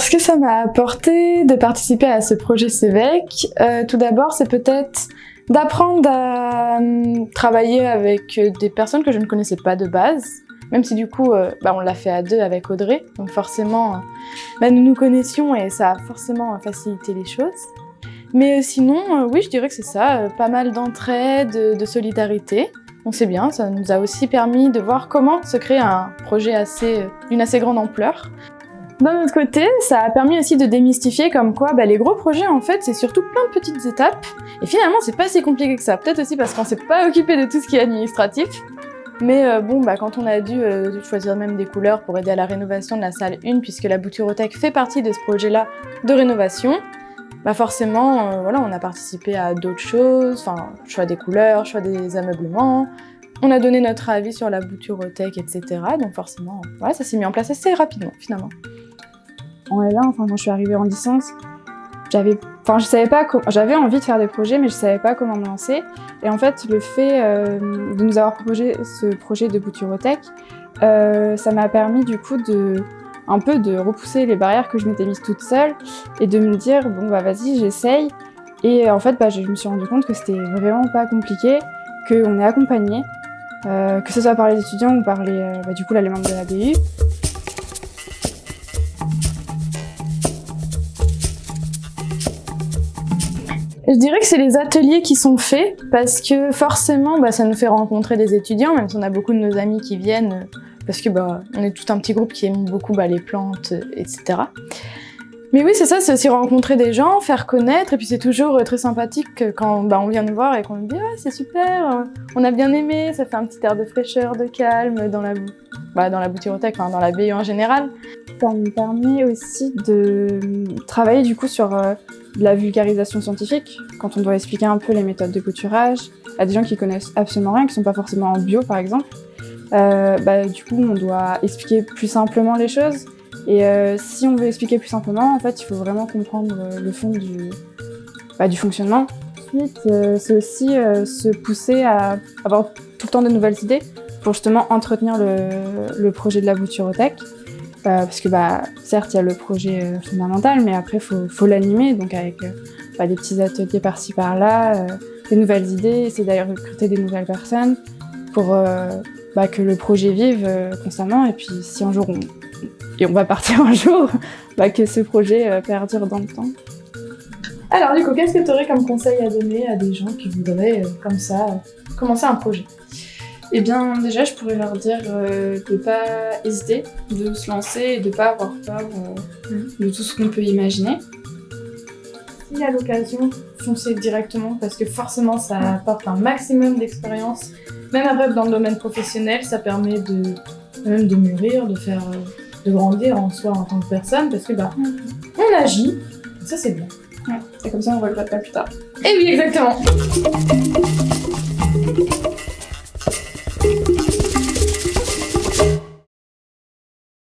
ce que ça m'a apporté de participer à ce projet CEVEC, tout d'abord, c'est peut-être d'apprendre à travailler avec des personnes que je ne connaissais pas de base, même si du coup, on l'a fait à deux avec Audrey, donc forcément, nous nous connaissions et ça a forcément facilité les choses. Mais sinon, oui, je dirais que c'est ça, pas mal d'entraide, de solidarité. On sait bien, ça nous a aussi permis de voir comment se créer un projet d'une assez grande ampleur. D'un autre côté, ça a permis aussi de démystifier comme quoi les gros projets, en fait, c'est surtout plein de petites étapes. Et finalement, c'est pas si compliqué que ça. Peut-être aussi parce qu'on s'est pas occupé de tout ce qui est administratif. Mais quand on a dû choisir même des couleurs pour aider à la rénovation de la salle 1, puisque la Bouturothèque fait partie de ce projet-là de rénovation, forcément, on a participé à d'autres choses, choix des couleurs, choix des ameublements. On a donné notre avis sur la Bouturothèque, etc. Donc forcément, ça s'est mis en place assez rapidement, finalement. En L1, quand je suis arrivée en licence, j'avais envie de faire des projets, mais je savais pas comment me lancer. Et en fait, le fait de nous avoir proposé ce projet de Bouturothèque, ça m'a permis du coup de repousser les barrières que je m'étais mise toute seule et de me dire vas-y, j'essaye. Et en fait, je me suis rendu compte que c'était vraiment pas compliqué, qu'on est accompagné, que ce soit par les étudiants ou par les membres de la BU. Je dirais que c'est les ateliers qui sont faits parce que forcément ça nous fait rencontrer des étudiants, même si on a beaucoup de nos amis qui viennent parce que on est tout un petit groupe qui aime beaucoup les plantes, etc. Mais oui, c'est ça, c'est aussi rencontrer des gens, faire connaître, et puis c'est toujours très sympathique quand on vient nous voir et qu'on nous dit « Ah, c'est super, on a bien aimé, ça fait un petit air de fraîcheur, de calme dans la Bouturothèque, dans la BU en général. » Ça me permet aussi de travailler du coup sur de la vulgarisation scientifique, quand on doit expliquer un peu les méthodes de bouturage à des gens qui connaissent absolument rien, qui sont pas forcément en bio par exemple. Du coup, on doit expliquer plus simplement les choses. Et si on veut expliquer plus simplement, en fait, il faut vraiment comprendre le fond du fonctionnement. Ensuite, c'est aussi se pousser à avoir tout le temps de nouvelles idées pour justement entretenir le projet de la Bouturothèque. Parce que certes, il y a le projet fondamental, mais après, faut l'animer, donc avec des petits ateliers par-ci par-là, des nouvelles idées, essayer d'ailleurs de recruter des nouvelles personnes pour que le projet vive constamment. Et puis, si un jour on va partir un jour, que ce projet perdure dans le temps. Alors du coup, qu'est-ce que tu aurais comme conseil à donner à des gens qui voudraient, comme ça, commencer un projet ? Eh bien, déjà, je pourrais leur dire de ne pas hésiter, de se lancer et de ne pas avoir peur de tout ce qu'on peut imaginer. Si à l'occasion, foncez directement parce que forcément, ça apporte un maximum d'expérience. Même après, dans le domaine professionnel, ça permet de mûrir, de grandir en soi en tant que personne parce que on agit, ça c'est bien. Ouais, c'est comme ça on regrette pas plus tard. Et oui, exactement.